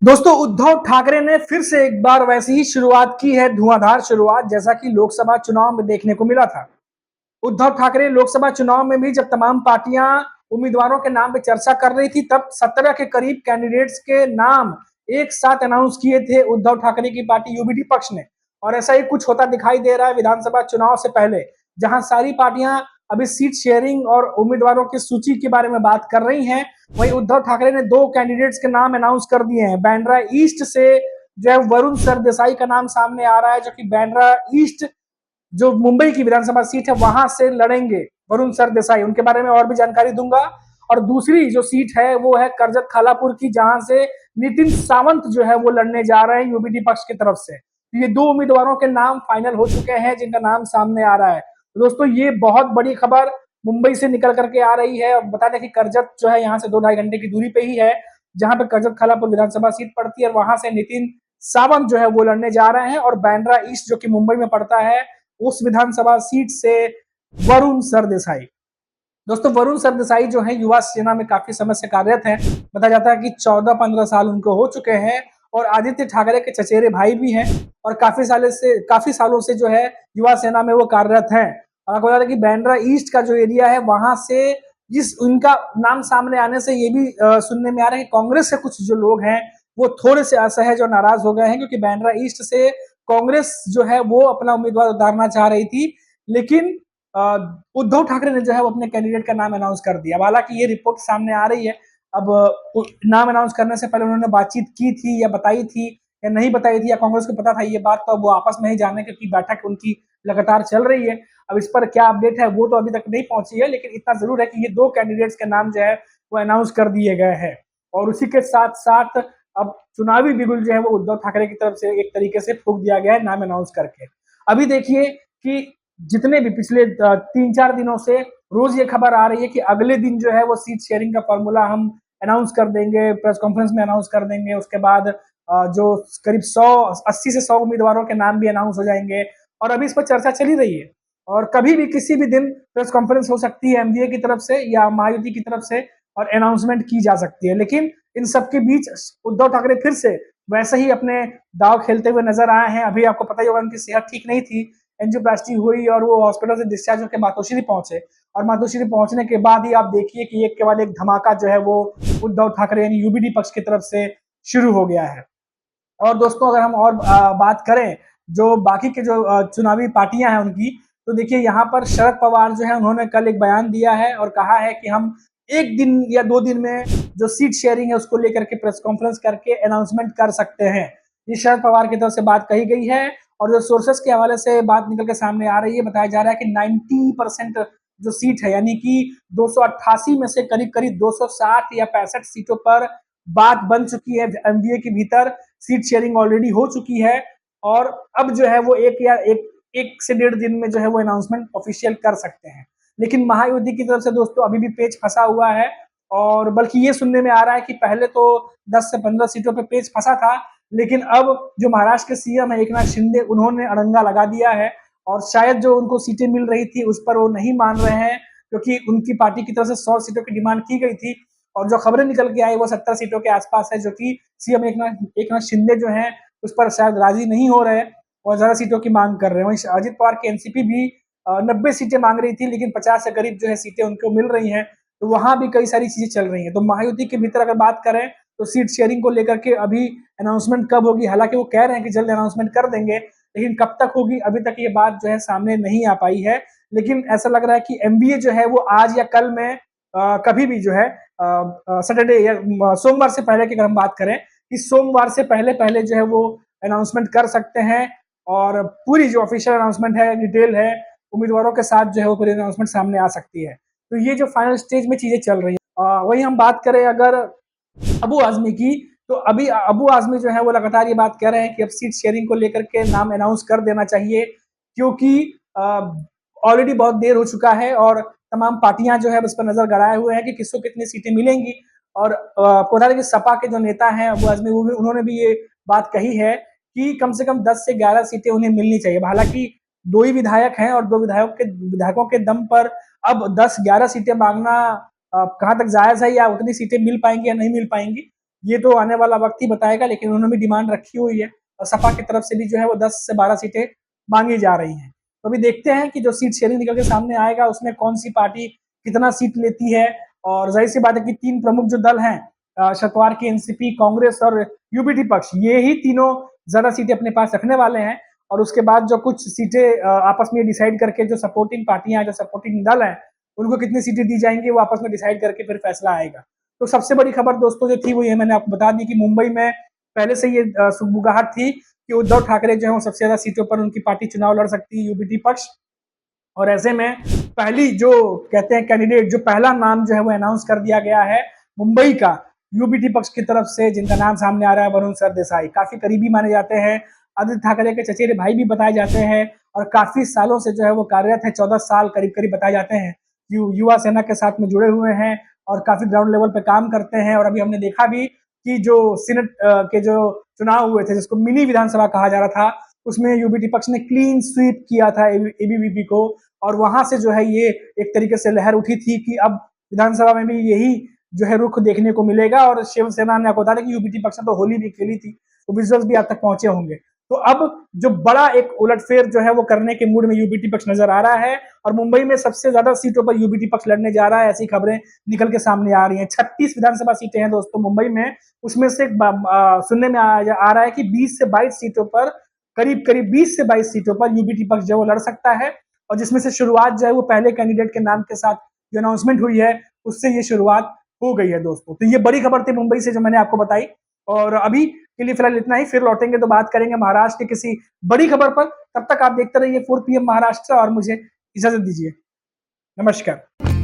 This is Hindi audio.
दोस्तों, उद्धव ठाकरे ने फिर से एक बार वैसी ही शुरुआत की है, धुआंधार शुरुआत, जैसा कि लोकसभा चुनाव में देखने को मिला था। उद्धव ठाकरे लोकसभा चुनाव में भी जब तमाम पार्टियां उम्मीदवारों के नाम पे चर्चा कर रही थी, तब 17 के करीब कैंडिडेट्स के नाम एक साथ अनाउंस किए थे उद्धव ठाकरे की पार्टी यूबीडी पक्ष ने। और ऐसा ही कुछ होता दिखाई दे रहा है विधानसभा चुनाव से पहले, जहां सारी पार्टियां अभी सीट शेयरिंग और उम्मीदवारों की सूची के बारे में बात कर रही हैं। वहीं उद्धव ठाकरे ने दो कैंडिडेट्स के नाम अनाउंस कर दिए हैं। बांद्रा ईस्ट से जो है वरुण सरदेसाई का नाम सामने आ रहा है, जो कि बांद्रा ईस्ट जो मुंबई की विधानसभा सीट है वहां से लड़ेंगे वरुण सरदेसाई। उनके बारे में और भी जानकारी दूंगा। और दूसरी जो सीट है वो है करजत खालापुर की, जहां से नितिन सावंत जो है वो लड़ने जा रहे हैं यूबीडी पक्ष की तरफ से। ये दो उम्मीदवारों के नाम फाइनल हो चुके हैं, जिनका नाम सामने आ रहा है। तो दोस्तों, ये बहुत बड़ी खबर मुंबई से निकल करके आ रही है। बता दें कि करजत जो है यहाँ से 2-2.5 घंटे की दूरी पे ही है, जहां पे करजत खालापुर विधानसभा सीट पड़ती है, और वहां से नितिन सावंत जो है वो लड़ने जा रहे हैं। और बांद्रा ईस्ट जो कि मुंबई में पड़ता है, उस विधानसभा सीट से वरुण सरदेसाई। दोस्तों, वरुण सरदेसाई जो है युवा सेना में काफी समय से कार्यरत हैं। बताया जाता है कि 14-15 साल उनको हो चुके हैं, और आदित्य ठाकरे के चचेरे भाई भी हैं, और काफी सालों से जो है युवा सेना में वो कार्यरत हैं। और आपको बता दें कि बांद्रा ईस्ट का जो एरिया है, वहां से जिस उनका नाम सामने आने से ये भी सुनने में आ रहा है कि कांग्रेस से कुछ जो लोग हैं वो थोड़े से असहज और नाराज हो गए हैं, क्योंकि बांद्रा ईस्ट से कांग्रेस जो है वो अपना उम्मीदवार उतारना चाह रही थी। लेकिन उद्धव ठाकरे ने जो है वो अपने कैंडिडेट का नाम अनाउंस कर दिया। हालांकि ये रिपोर्ट सामने आ रही है। अब नाम अनाउंस करने से पहले उन्होंने बातचीत की थी या बताई थी या नहीं बताई थी, या कांग्रेस को पता था ये बात, तो अब वो आपस में ही जाने, क्योंकि बैठक उनकी लगातार चल रही है। अब इस पर क्या अपडेट है वो तो अभी तक नहीं पहुंची है, लेकिन इतना जरूर है कि ये दो कैंडिडेट्स के नाम जो है वो अनाउंस कर दिए गए हैं। और उसी के साथ साथ अब चुनावी बिगुल जो है वो उद्धव ठाकरे की तरफ से एक तरीके से फूंक दिया गया है नाम अनाउंस करके। अभी देखिए कि जितने भी पिछले 3-4 दिनों से रोज ये खबर आ रही है कि अगले दिन जो है वो सीट शेयरिंग का फॉर्मूला हम अनाउंस कर देंगे, प्रेस कॉन्फ्रेंस में अनाउंस कर देंगे। उसके बाद जो करीब 80 से 100 उम्मीदवारों के नाम भी अनाउंस हो जाएंगे। और अभी इस पर चर्चा चली रही है, और कभी भी किसी भी दिन प्रेस कॉन्फ्रेंस हो सकती है एमडीए की तरफ से या महायुति की तरफ से, और अनाउंसमेंट की जा सकती है। लेकिन इन सबके बीच उद्धव ठाकरे फिर से वैसे ही अपने दाव खेलते हुए नजर आए हैं। अभी आपको पता ही होगा उनकी सेहत ठीक नहीं थी, एंजियोप्लास्टी हुई और वो हॉस्पिटल से डिस्चार्ज होकर मातोश्री पहुंचे। और मातोश्री पहुंचने के बाद ही आप देखिए कि एक के बाद एक धमाका जो है वो उद्धव ठाकरे यानी यूबीडी पक्ष की तरफ से शुरू हो गया है। और दोस्तों, अगर हम और बात करें जो बाकी के जो चुनावी पार्टियां हैं उनकी, तो देखिए यहाँ पर शरद पवार जो है उन्होंने कल एक बयान दिया है और कहा है कि हम 1 दिन या 2 दिन में जो सीट शेयरिंग है उसको लेकर के प्रेस कॉन्फ्रेंस करके अनाउंसमेंट कर सकते हैं। ये शरद पवार की तरफ से बात कही गई है। और जो सोर्सेस के हवाले से बात निकल के सामने आ रही है, बताया जा रहा है कि 90% जो सीट है, यानी कि 288 में से करीब करीब 260 या 65 सीटों पर बात बन चुकी है। एमवीए के भीतर सीट शेयरिंग ऑलरेडी हो चुकी है, और अब जो है वो एक से 1.5 दिन में जो है वो अनाउंसमेंट ऑफिशियल कर सकते हैं। लेकिन महायुति की तरफ से दोस्तों अभी भी पेच फंसा हुआ है, और बल्कि ये सुनने में आ रहा है कि पहले तो 10 से 15 सीटों पे पेच फंसा था, लेकिन अब जो महाराष्ट्र के सीएम है एकनाथ शिंदे, उन्होंने अड़ंगा लगा दिया है। और शायद जो उनको सीटें मिल रही थी उस पर वो नहीं मान रहे हैं, क्योंकि उनकी पार्टी की तरफ से 100 सीटों की डिमांड की गई थी, और जो खबरें निकल के आई वो 70 सीटों के आसपास है, जो कि सीएम एकनाथ शिंदे जो है उस पर शायद राजी नहीं हो रहे और ज्यादा सीटों की मांग कर रहे हैं। वहीं अजित पवार की एनसीपी भी 90 सीटें मांग रही थी, लेकिन 50 से करीब जो है सीटें उनको मिल रही हैं। तो वहां भी कई सारी चीजें चल रही हैं। तो महायुति के भीतर अगर बात करें तो सीट शेयरिंग को लेकर के अभी अनाउंसमेंट कब होगी, हालांकि वो कह रहे हैं कि जल्द अनाउंसमेंट कर देंगे, लेकिन कब तक होगी अभी तक ये बात जो है सामने नहीं आ पाई है। लेकिन ऐसा लग रहा है कि एमबीए जो है वो आज या कल में कभी भी जो है सैटरडे या सोमवार से पहले की अगर हम बात करें, इस सोमवार से पहले पहले जो है वो अनाउंसमेंट कर सकते हैं। और पूरी जो ऑफिशियल अनाउंसमेंट है, डिटेल है, उम्मीदवारों के साथ जो है वो पूरी अनाउंसमेंट सामने आ सकती है। तो ये जो फाइनल स्टेज में चीजें चल रही है। वही हम बात करें अगर अबू आजमी की, तो अभी अबू आजमी जो है वो लगातार ये बात कह रहे हैं कि अब सीट शेयरिंग को लेकर के नाम अनाउंस कर देना चाहिए, क्योंकि ऑलरेडी बहुत देर हो चुका है और तमाम पार्टियां जो है उस पर नजर गड़ाए हुए हैं कि किसको कितनी सीटें मिलेंगी। और कोटा के सपा के जो नेता हैं अबू आजमी, उन्होंने भी ये बात कही है कि कम से कम 10 से 11 सीटें उन्हें मिलनी चाहिए। हालांकि 2 ही विधायक हैं, और 2 विधायकों के दम पर अब 10-11 सीटें मांगना कहाँ तक जायज है, या उतनी सीटें मिल पाएंगी या नहीं मिल पाएंगी, ये तो आने वाला वक्त ही बताएगा, लेकिन उन्होंने भी डिमांड रखी हुई है और सपा की तरफ से भी जो है वो 10 से 12 सीटें मांगी जा रही हैं। तो अभी देखते हैं कि जो सीट शेयरिंग निकल के सामने आएगा उसमें कौन सी पार्टी कितना सीट लेती है। और जाहिर सी बात है कि 3 प्रमुख जो दल हैं, शरद पवार की एनसीपी, कांग्रेस और यूबीटी पक्ष, ये ही तीनों ज्यादा सीटें अपने पास रखने वाले हैं। और उसके बाद जो कुछ सीटें आपस में डिसाइड करके जो सपोर्टिंग पार्टियां, जो सपोर्टिंग दल हैं, उनको कितनी सीटें दी जाएंगी वो आपस में डिसाइड करके फिर फैसला आएगा। तो सबसे बड़ी खबर दोस्तों जो थी वो ये मैंने आपको बता दी कि मुंबई में पहले से ये सुगबुगाहट थी कि उद्धव ठाकरे जो है वो सबसे ज्यादा सीटों पर उनकी पार्टी चुनाव लड़ सकती है, यूबीटी पक्ष। और ऐसे में पहली जो कहते हैं कैंडिडेट, जो पहला नाम जो है वो अनाउंस कर दिया गया है मुंबई का यूबीटी पक्ष की तरफ से, जिनका नाम सामने आ रहा है वरुण सरदेसाई। काफी करीबी माने जाते हैं, आदित्य ठाकरे के चचेरे भाई भी बताए जाते हैं और काफी सालों से जो है वो कार्यरत है, 14 साल करीब करीब बताए जाते हैं। युवा सेना के साथ में जुड़े हुए हैं और काफी ग्राउंड लेवल पे काम करते हैं। और अभी हमने देखा भी कि जो सीनेट के जो चुनाव हुए थे, जिसको मिनी विधानसभा कहा जा रहा था, उसमें यूबीटी पक्ष ने क्लीन स्वीप किया था एबीवीपी को। और वहां से जो है ये एक तरीके से लहर उठी थी कि अब विधानसभा में भी यही जो है रुख देखने को मिलेगा। और शिवसेना ने आपको बता दें कि यूबीटी पक्ष ने तो होली भी खेली थी, तो विजुअल्स भी आप तक पहुंचे होंगे। तो अब जो बड़ा एक उलटफेर जो है वो करने के मूड में यूबीटी पक्ष नजर आ रहा है और मुंबई में सबसे ज्यादा सीटों पर यूबीटी पक्ष लड़ने जा रहा है, ऐसी खबरें निकल के सामने आ रही हैं। 36 विधानसभा सीटें हैं दोस्तों मुंबई में, उसमें से सुनने में आ रहा है कि 20 से 22 सीटों पर, करीब करीब 20 से 22 सीटों पर यूबीटी पक्ष जो है वो लड़ सकता है। और जिसमें से शुरुआत जो है वो पहले कैंडिडेट के नाम के साथ जो अनाउंसमेंट हुई है उससे ये शुरुआत हो गई है दोस्तों। तो ये बड़ी खबर थी मुंबई से जो मैंने आपको बताई। और अभी के लिए फिलहाल इतना ही, फिर लौटेंगे तो बात करेंगे महाराष्ट्र की किसी बड़ी खबर पर। तब तक आप देखते रहिए 4 PM महाराष्ट्र और मुझे इजाजत दीजिए। नमस्कार।